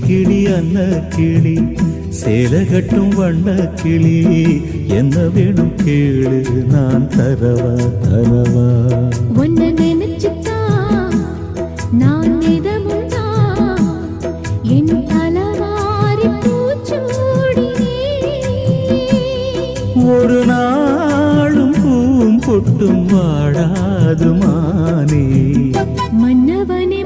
கிளி அன்ன கிளி சேல கட்டும் வண்ண கிளி என்ன வேணும் கேளு நான் தரவா தரவா உன்னை நினைச்சுட்டா நான் இதமுண்டா என் தலவாரி பூச்சூடினே ஒரு நாளும் பூம் பொட்டும் வாடாது மானே மன்னவனே